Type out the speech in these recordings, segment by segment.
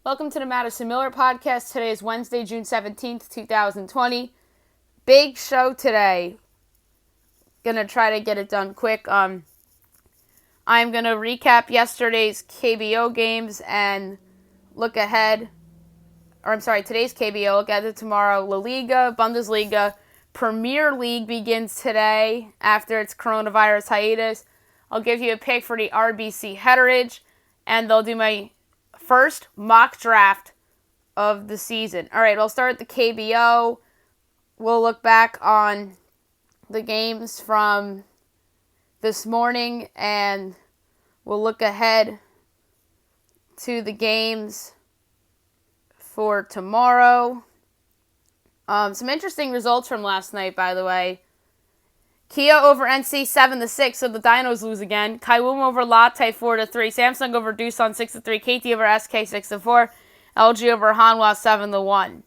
Welcome to the Madison Miller Podcast. Today is Wednesday, June 17th, 2020. Big show today. Gonna try to get it done quick. I'm gonna recap yesterday's KBO games and look ahead. Today's KBO. Look ahead to tomorrow. La Liga, Bundesliga, Premier League begins today after its coronavirus hiatus. I'll give you a pick for the RBC Heritage, and they'll do my first mock draft of the season. All right, I'll start the KBO. We'll look back on the games from this morning, and we'll look ahead to the games for tomorrow. Some interesting results from last night, by the way. Kia over NC 7-6, so the Dinos lose again. Kaiwum over Latte 4-3. Samsung over Doosan 6-3. KT over SK 6-4. LG over Hanwha 7-1.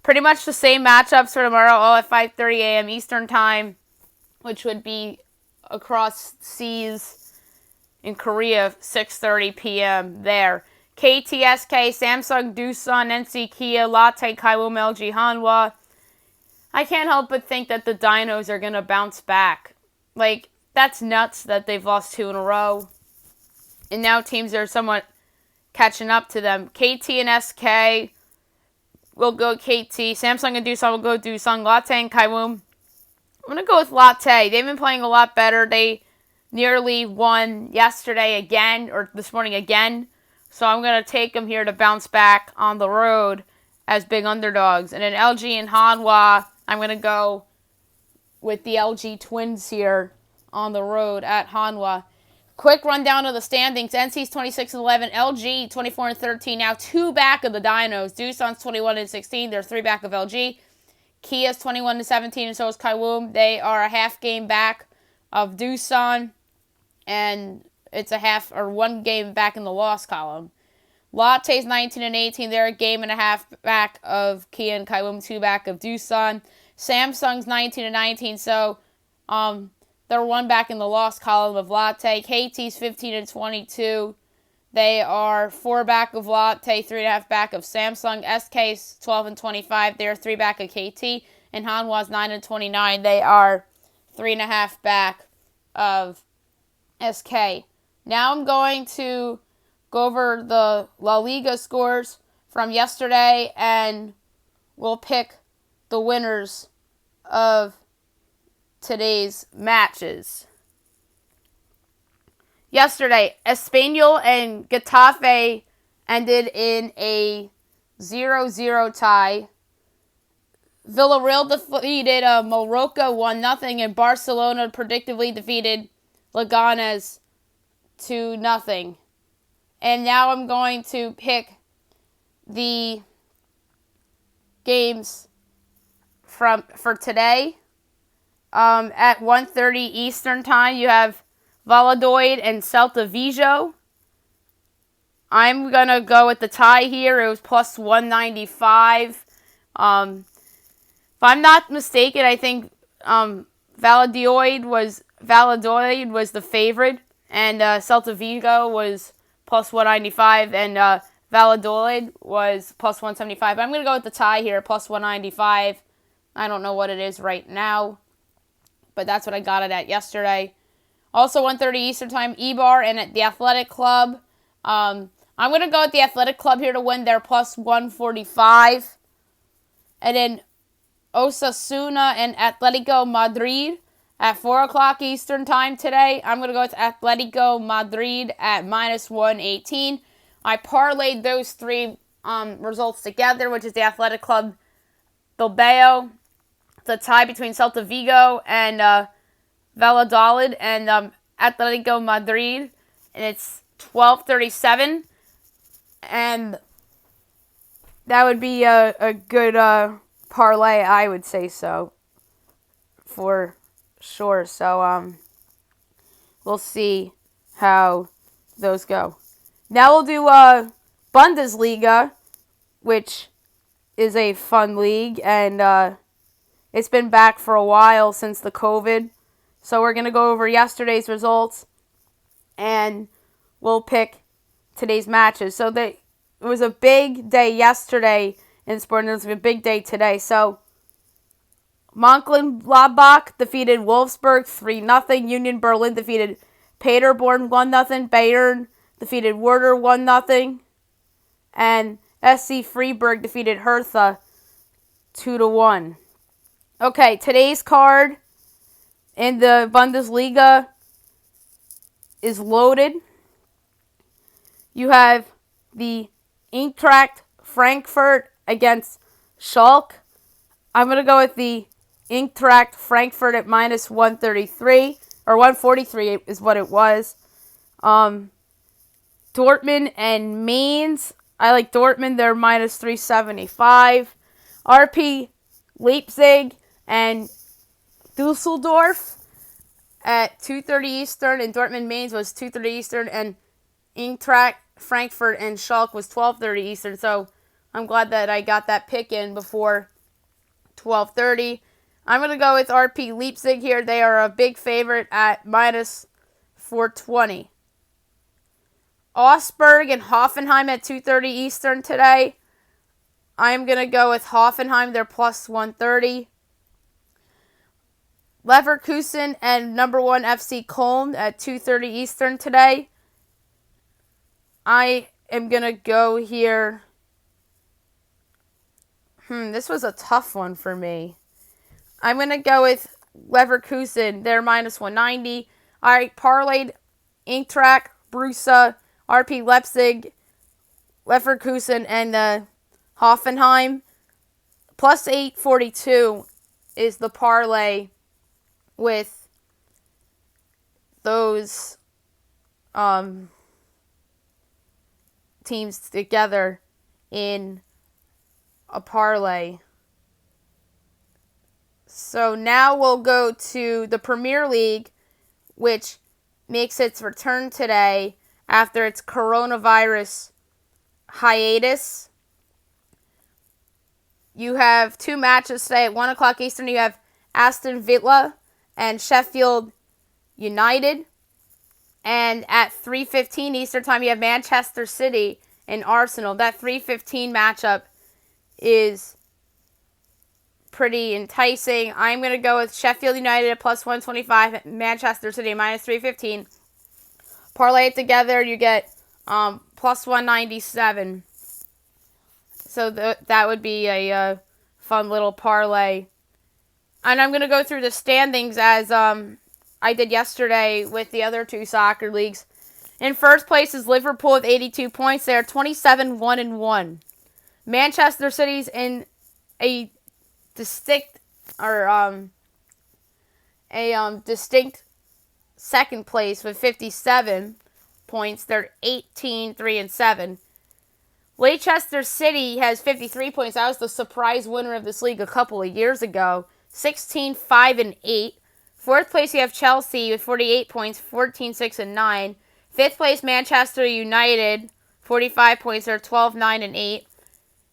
Pretty much the same matchups for tomorrow, all at 5:30 a.m. Eastern Time, which would be across seas in Korea, 6:30 p.m. there. KTSK, Samsung, Doosan, NC, Kia, Latte, Kaiwum, LG, Hanwha. I can't help but think that the Dinos are going to bounce back. That's nuts that they've lost 2 in a row. And now teams are somewhat catching up to them. KT and SK will go KT. Samsung and Doosan will go Doosan. Latte and Kaiwum. I'm going to go with Latte. They've been playing a lot better. They nearly won yesterday again, or this morning again. So I'm going to take them here to bounce back on the road as big underdogs. And then LG and Hanwha, I'm going to go with the LG Twins here on the road at Hanwha. Quick rundown of the standings. NC's 26-11, LG 24-13, now 2 back of the Dinos. Doosan's 21-16, they're 3 back of LG. Kia's 21-17, and so is Kaiwum. They are a half game back of Doosan, and it's a half or 1 game back in the loss column. Latte's 19-18, they're a game and a half back of Kia and Kaiwum, 2 back of Doosan. Samsung's 19-19, so they're 1 back in the loss column of Latte. KT's 15-22, they are 4 back of Latte, 3.5 back of Samsung. SK's 12-25, they're 3 back of KT. And Hanwha's 9-29, they are 3.5 back of SK. Now I'm going to go over the La Liga scores from yesterday, and we'll pick the winners of today's matches. Yesterday, Espanyol and Getafe ended in a 0-0 tie. Villarreal defeated Morocco 1-0, and Barcelona predictably defeated Leganés 2-0. And now I'm going to pick the games for today. At 1:30 Eastern Time, you have Valladolid and Celta Vigo. I'm going to go with the tie here. It was plus 195. If I'm not mistaken, I think Valladolid was the favorite, and Celta Vigo was plus 195, and Valladolid was plus 175. I'm going to go with the tie here, plus 195. I don't know what it is right now, but that's what I got it at yesterday. Also, 1:30 Eastern Time, Eibar and at the Athletic Club. I'm going to go with the Athletic Club here to win. They're plus 145. And then Osasuna and Atletico Madrid at 4 o'clock Eastern Time today. I'm going to go with Atletico Madrid at minus 118. I parlayed those 3 results together, which is the Athletic Club Bilbao, the tie between Celta Vigo and Valladolid and Atletico Madrid, and it's 12:37, and that would be a good parlay, I would say so, for sure. So we'll see how those go. Now we'll do Bundesliga, which is a fun league, and it's been back for a while since the COVID. So we're going to go over yesterday's results, and we'll pick today's matches. So the it was a big day yesterday in sport, and it was a big day today. So, Mönchengladbach defeated Wolfsburg 3-0. Union Berlin defeated Paderborn 1-0. Bayern defeated Werder 1-0. And SC Freiburg defeated Hertha 2-1. Okay, today's card in the Bundesliga is loaded. You have the Eintracht Frankfurt against Schalke. I'm going to go with the Eintracht Frankfurt at minus 133, or 143 is what it was. Dortmund and Mainz. I like Dortmund. They're minus 375. RP Leipzig and Dusseldorf at 2:30 Eastern, and Dortmund Mainz was 2:30 Eastern, and Eintracht Frankfurt and Schalke was 12:30 Eastern. So I'm glad that I got that pick in before 12:30. I'm going to go with RP Leipzig here. They are a big favorite at minus 420. Augsburg and Hoffenheim at 2:30 Eastern today. I'm going to go with Hoffenheim. They're plus 130. Leverkusen and number 1 FC Köln at 2:30 Eastern today. I am going to go here. This was a tough one for me. I'm going to go with Leverkusen. They're minus 190. I parlayed Eintracht, Borussia, RP Leipzig, Leverkusen, and Hoffenheim. Plus 842 is the parlay with those teams together in a parlay. So now we'll go to the Premier League, which makes its return today after its coronavirus hiatus. You have 2 matches today at 1 o'clock Eastern. You have Aston Villa and Sheffield United. And at 3:15 Eastern Time, you have Manchester City and Arsenal. That 3:15 matchup is pretty enticing. I'm going to go with Sheffield United at plus 125, Manchester City minus 315. Parlay it together, you get plus 197. So that would be a fun little parlay. And I'm going to go through the standings as I did yesterday with the other 2 soccer leagues. In first place is Liverpool with 82 points. They are 27-1-1. Manchester City's in a distinct second place with 57 points. They're 18-3-7. Leicester City has 53 points. That was the surprise winner of this league a couple of years ago. 16-5-8. Fourth place you have Chelsea with 48 points, 14-6-9. Fifth place Manchester United, 45 points. They're 12-9-8.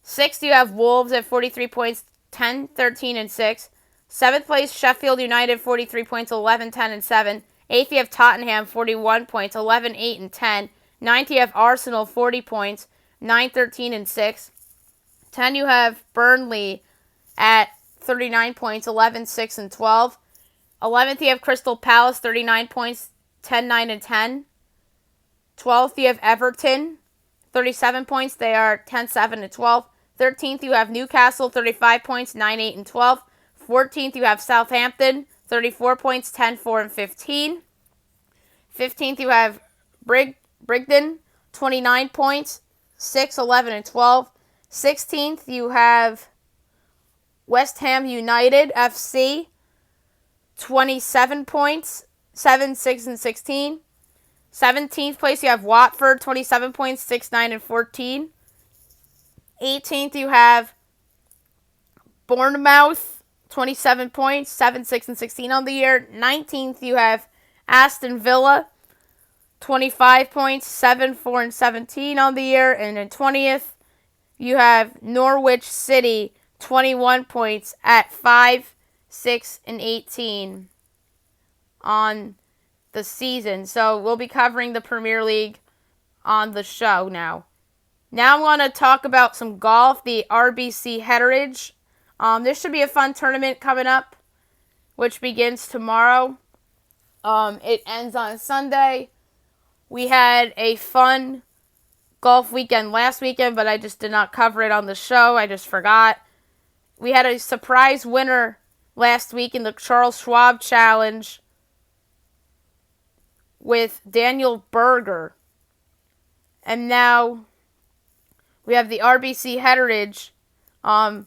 Sixth you have Wolves at 43 points, 10-13-6. Seventh place Sheffield United, 43 points, 11-10-7. Eighth you have Tottenham, 41 points, 11-8-10. Ninth you have Arsenal, 40 points, 9-13-6. 10 you have Burnley at 39 points, 11-6-12. 11th you have Crystal Palace, 39 points, 10-9-10. 12th you have Everton, 37 points. They are 10-7-12. 13th you have Newcastle, 35 points, 9-8-12. 14th you have Southampton, 34 points, 10-4-15. 15th you have Brigden, 29 points, 6-11-12. 16th you have West Ham United FC, 27 points, 7-6-16. 17th place you have Watford, 27 points, 6-9-14. 18th you have Bournemouth, 27 points, 7-6-16 on the year. 19th you have Aston Villa, 25 points, 7-4-17 on the year. And then 20th you have Norwich City, 21 points at 5-6-18 on the season. So we'll be covering the Premier League on the show now. Now I'm going to talk about some golf, the RBC Heritage. This should be a fun tournament coming up, which begins tomorrow. It ends on Sunday. We had a fun golf weekend last weekend, but I just did not cover it on the show. I just forgot. We had a surprise winner last week in the Charles Schwab Challenge with Daniel Berger. And now we have the RBC Heritage. A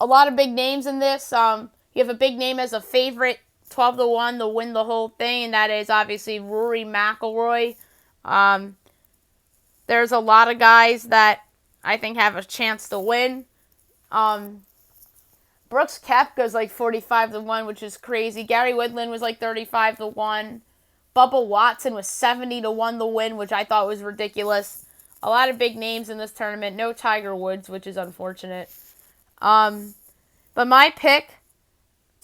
lot of big names in this. You have a big name as a favorite, 12-1 to win the whole thing, and that is obviously Rory McIlroy. There's a lot of guys that I think have a chance to win. Brooks Koepka's like 45-1, which is crazy. Gary Woodland was like 35-1. Bubba Watson was 70-1 to win, which I thought was ridiculous. A lot of big names in this tournament. No Tiger Woods, which is unfortunate. But my pick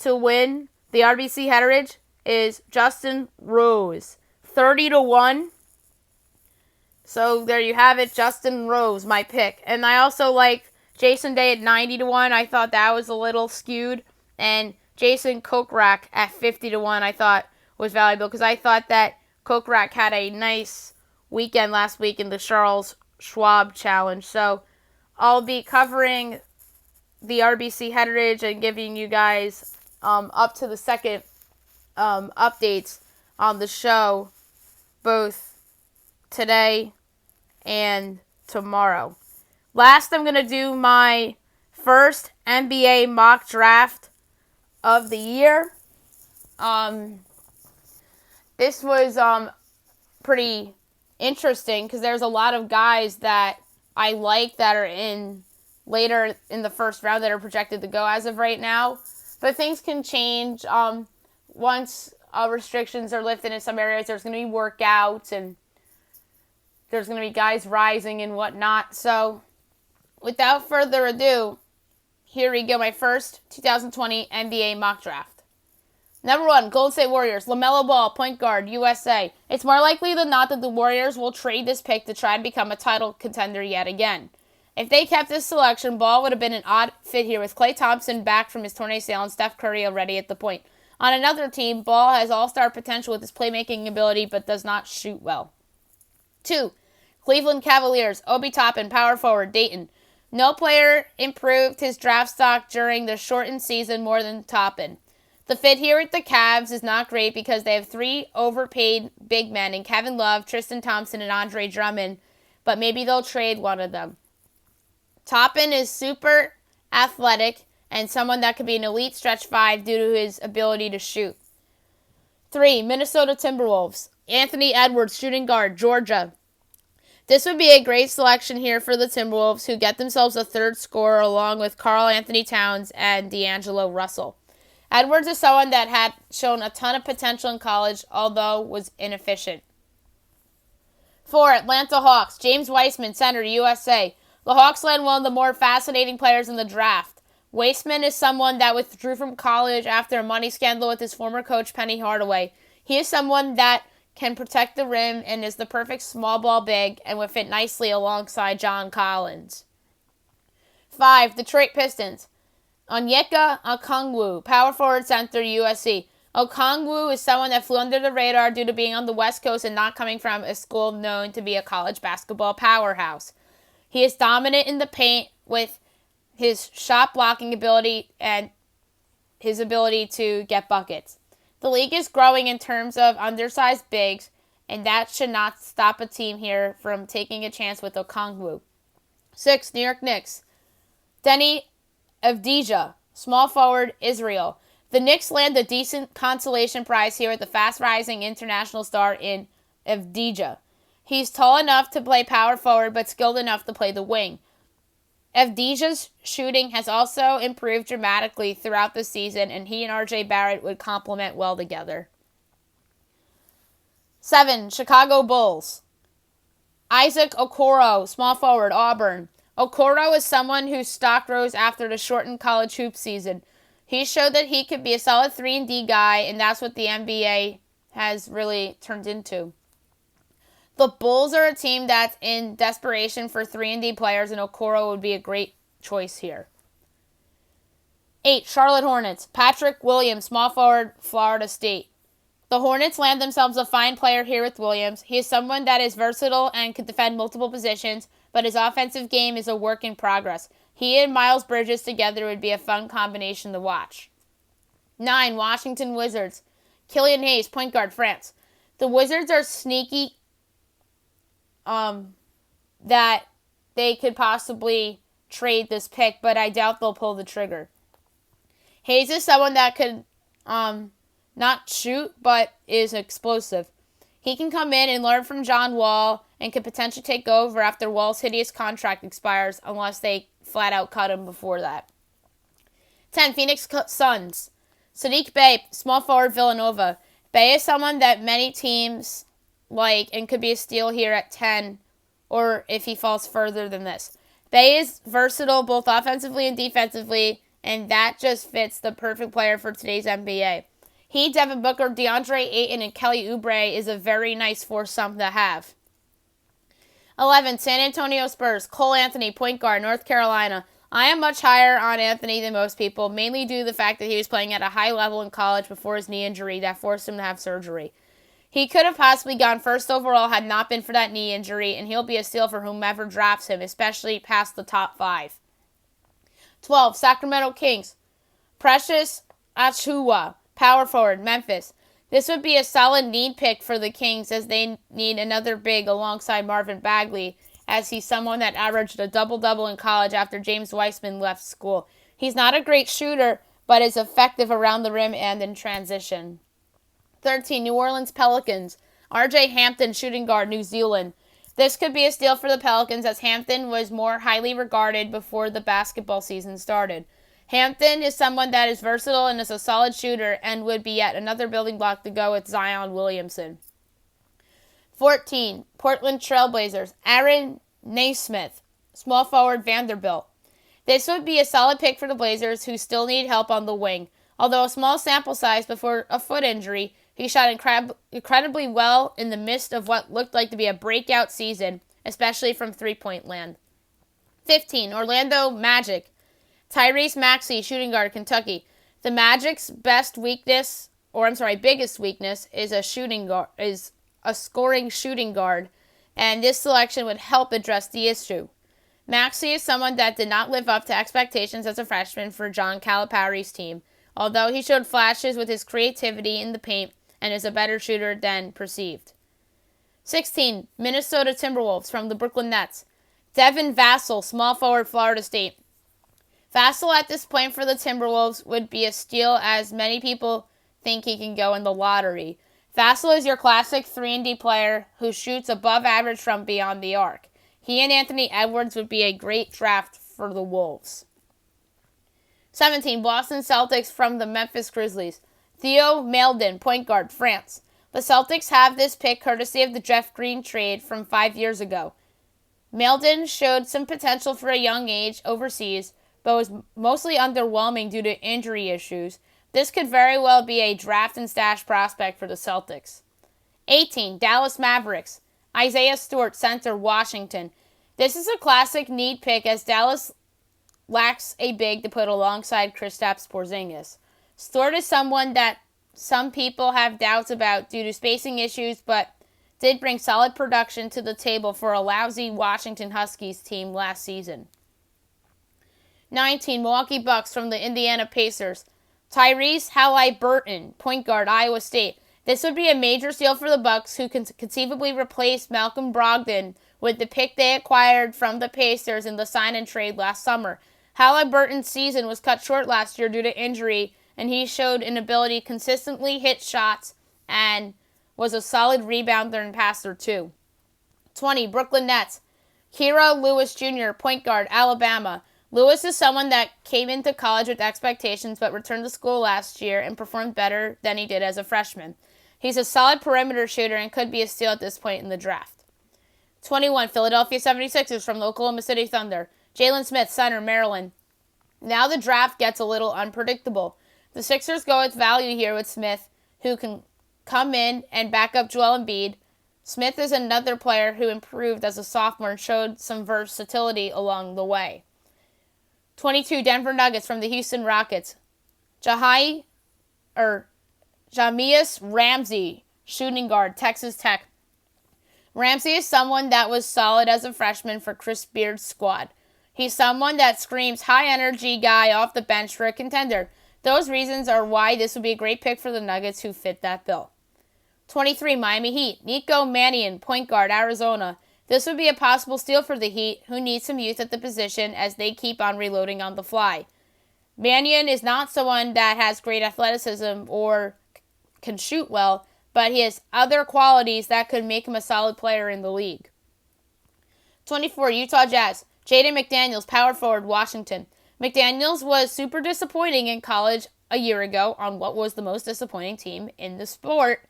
to win the RBC Heritage is Justin Rose, 30-1. So there you have it, Justin Rose, my pick. And I also like Jason Day at 90-1. I thought that was a little skewed. And Jason Kokrak at 50-1 I thought was valuable because I thought that Kokrak had a nice weekend last week in the Charles Schwab Challenge. So I'll be covering the RBC Heritage and giving you guys up to the second updates on the show both today and tomorrow. Last, I'm going to do my first NBA mock draft of the year. This was pretty interesting because there's a lot of guys that I like that are in later in the first round that are projected to go as of right now. But things can change once restrictions are lifted in some areas. There's going to be workouts and there's going to be guys rising and whatnot. So without further ado, here we go. My first 2020 NBA mock draft. Number 1, Golden State Warriors. LaMelo Ball, point guard, USA. It's more likely than not that the Warriors will trade this pick to try and become a title contender yet again. If they kept this selection, Ball would have been an odd fit here with Klay Thompson back from his torn ACL and Steph Curry already at the point. On another team, Ball has all-star potential with his playmaking ability but does not shoot well. 2, Cleveland Cavaliers. Obi Toppin, power forward, Dayton. No player improved his draft stock during the shortened season more than Toppin. The fit here at the Cavs is not great because they have 3 overpaid big men in Kevin Love, Tristan Thompson, and Andre Drummond, but maybe they'll trade one of them. Toppin is super athletic and someone that could be an elite stretch 5 due to his ability to shoot. 3, Minnesota Timberwolves. Anthony Edwards, shooting guard, Georgia. This would be a great selection here for the Timberwolves, who get themselves a third scorer along with Karl Anthony Towns and D'Angelo Russell. Edwards is someone that had shown a ton of potential in college, although was inefficient. 4, Atlanta Hawks. James Weissman, center, USA. The Hawks land one of the more fascinating players in the draft. Weissman is someone that withdrew from college after a money scandal with his former coach, Penny Hardaway. He is someone that can protect the rim and is the perfect small ball big and would fit nicely alongside John Collins. 5, Detroit Pistons. Onyeka Okongwu, power forward, center, USC. Okongwu is someone that flew under the radar due to being on the West Coast and not coming from a school known to be a college basketball powerhouse. He is dominant in the paint with his shot blocking ability and his ability to get buckets. The league is growing in terms of undersized bigs, and that should not stop a team here from taking a chance with Okongwu. 6, New York Knicks. Denny Avdija, small forward, Israel. The Knicks land a decent consolation prize here with the fast-rising international star in Avdija. He's tall enough to play power forward, but skilled enough to play the wing. Avdija's shooting has also improved dramatically throughout the season, and he and RJ Barrett would complement well together. 7, Chicago Bulls. Isaac Okoro, small forward, Auburn. Okoro is someone whose stock rose after the shortened college hoop season. He showed that he could be a solid 3-and-D guy, and that's what the NBA has really turned into. The Bulls are a team that's in desperation for 3-and-D players, and Okoro would be a great choice here. 8. Charlotte Hornets. Patrick Williams, small forward, Florida State. The Hornets land themselves a fine player here with Williams. He is someone that is versatile and can defend multiple positions, but his offensive game is a work in progress. He and Miles Bridges together would be a fun combination to watch. 9. Washington Wizards. Killian Hayes, point guard, France. The Wizards are sneaky that they could possibly trade this pick, but I doubt they'll pull the trigger. Hayes is someone that could not shoot, but is explosive. He can come in and learn from John Wall and could potentially take over after Wall's hideous contract expires unless they flat out cut him before that. 10. Phoenix Suns. Sadiq Bey, small forward, Villanova. Bey is someone that many teams like and could be a steal here at 10 or if he falls further than this. Bey is versatile both offensively and defensively, and that just fits the perfect player for today's NBA. He, Devin Booker, DeAndre Ayton, and Kelly Oubre is a very nice foursome to have. 11. San Antonio Spurs. Cole Anthony, point guard, North Carolina. I am much higher on Anthony than most people, mainly due to the fact that he was playing at a high level in college before his knee injury that forced him to have surgery. He could have possibly gone first overall had not been for that knee injury, and he'll be a steal for whomever drafts him, especially past the top 5. 12. Sacramento Kings. Precious Achiuwa, power forward, Memphis. This would be a solid need pick for the Kings as they need another big alongside Marvin Bagley, as he's someone that averaged a double-double in college after James Wiseman left school. He's not a great shooter, but is effective around the rim and in transition. 13. New Orleans Pelicans. R.J. Hampton, shooting guard, New Zealand. This could be a steal for the Pelicans as Hampton was more highly regarded before the basketball season started. Hampton is someone that is versatile and is a solid shooter and would be yet another building block to go with Zion Williamson. 14. Portland Trailblazers. Aaron Naismith, small forward, Vanderbilt. This would be a solid pick for the Blazers, who still need help on the wing. Although a small sample size before a foot injury, he shot incredibly well in the midst of what looked like to be a breakout season, especially from three-point land. 15. Orlando Magic. Tyrese Maxi, shooting guard, Kentucky. The Magic's biggest weakness is a scoring shooting guard, and this selection would help address the issue. Maxi is someone that did not live up to expectations as a freshman for John Calipari's team, although he showed flashes with his creativity in the paint and is a better shooter than perceived. 16. Minnesota Timberwolves from the Brooklyn Nets. Devin Vassell, small forward, Florida State. Vassell at this point for the Timberwolves would be a steal, as many people think he can go in the lottery. Vassell is your classic 3-and-D player who shoots above average from beyond the arc. He and Anthony Edwards would be a great draft for the Wolves. 17. Boston Celtics from the Memphis Grizzlies. Theo Maledon, point guard, France. The Celtics have this pick courtesy of the Jeff Green trade from 5 years ago. Maledon showed some potential for a young age overseas, but was mostly underwhelming due to injury issues. This could very well be a draft and stash prospect for the Celtics. 18. Dallas Mavericks. Isaiah Stewart, center, Washington. This is a classic need pick as Dallas lacks a big to put alongside Kristaps Porzingis. Stewart is someone that some people have doubts about due to spacing issues, but did bring solid production to the table for a lousy Washington Huskies team last season. 19. Milwaukee Bucks from the Indiana Pacers. Tyrese Halliburton, point guard, Iowa State. This would be a major steal for the Bucks, who can conceivably replace Malcolm Brogdon with the pick they acquired from the Pacers in the sign-and trade last summer. Halliburton's season was cut short last year due to injury, and he showed an ability to consistently hit shots and was a solid rebounder and passer too. 20. Brooklyn Nets. Kira Lewis Jr., point guard, Alabama. Lewis is someone that came into college with expectations but returned to school last year and performed better than he did as a freshman. He's a solid perimeter shooter and could be a steal at this point in the draft. 21. Philadelphia 76ers from the Oklahoma City Thunder. Jalen Smith, center, Maryland. Now the draft gets a little unpredictable. The Sixers go with value here with Smith, who can come in and back up Joel Embiid. Smith is another player who improved as a sophomore and showed some versatility along the way. 22, Denver Nuggets from the Houston Rockets. Jahmius Ramsey, shooting guard, Texas Tech. Ramsey is someone that was solid as a freshman for Chris Beard's squad. He's someone that screams high-energy guy off the bench for a contender. Those reasons are why this would be a great pick for the Nuggets who fit that bill. 23, Miami Heat. Nico Mannion, point guard, Arizona. This would be a possible steal for the Heat, who need some youth at the position as they keep on reloading on the fly. Mannion is not someone that has great athleticism or can shoot well, but he has other qualities that could make him a solid player in the league. 24, Utah Jazz. Jayden McDaniels, power forward, Washington. McDaniels was super disappointing in college a year ago on what was the most disappointing team in the sport,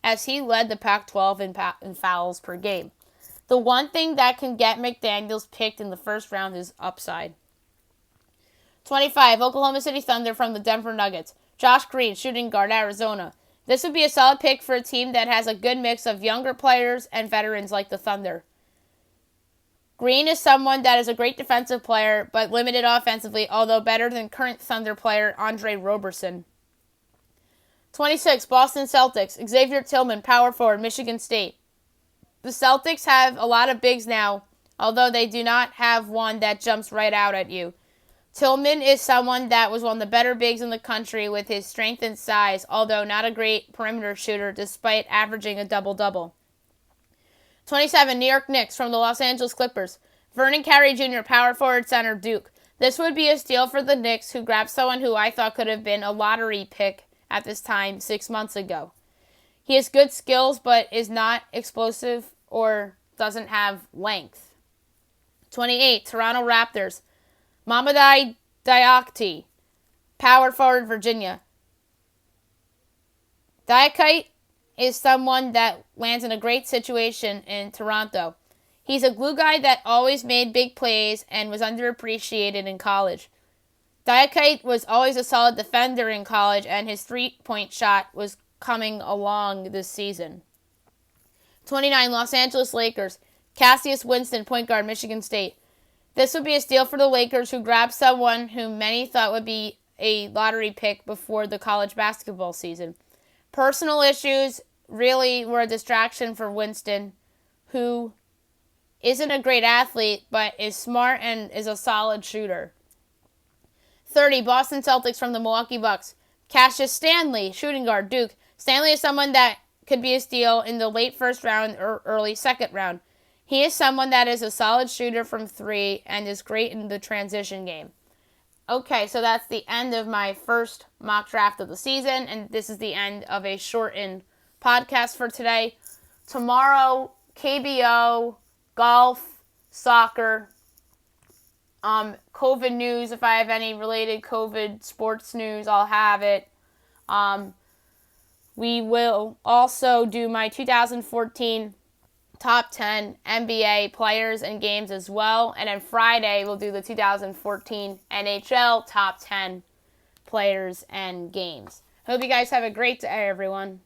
as he led the Pac-12 in fouls per game. The one thing that can get McDaniels picked in the first round is upside. 25, Oklahoma City Thunder from the Denver Nuggets. Josh Green, shooting guard, Arizona. This would be a solid pick for a team that has a good mix of younger players and veterans like the Thunder. Green is someone that is a great defensive player, but limited offensively, although better than current Thunder player Andre Roberson. 26, Boston Celtics. Xavier Tillman, power forward, Michigan State. The Celtics have a lot of bigs now, although they do not have one that jumps right out at you. Tillman is someone that was one of the better bigs in the country with his strength and size, although not a great perimeter shooter despite averaging a double-double. 27, New York Knicks from the Los Angeles Clippers. Vernon Carey Jr., power forward, center, Duke. This would be a steal for the Knicks, who grabbed someone who I thought could have been a lottery pick at this time 6 months ago. He has good skills, but is not explosive or doesn't have length. 28, Toronto Raptors. Mamadi Diakite, power forward, Virginia. Diakite is someone that lands in a great situation in Toronto. He's a glue guy that always made big plays and was underappreciated in college. Diakite was always a solid defender in college, and his three-point shot was coming along this season. 29, Los Angeles Lakers. Cassius Winston, point guard, Michigan State. This would be a steal for the Lakers, who grabbed someone who many thought would be a lottery pick before the college basketball season. Personal issues really were a distraction for Winston, who isn't a great athlete, but is smart and is a solid shooter. 30, Boston Celtics from the Milwaukee Bucks. Cassius Stanley, shooting guard, Duke. Stanley is someone that could be a steal in the late first round or early second round. He is someone that is a solid shooter from three and is great in the transition game. Okay, so that's the end of my first mock draft of the season, and this is the end of a shortened podcast for today. Tomorrow, KBO, golf, soccer, COVID news. If I have any related COVID sports news, I'll have it. We will also do my 2014 top 10 NBA players and games as well. And then Friday, we'll do the 2014 NHL top 10 players and games. Hope you guys have a great day, everyone.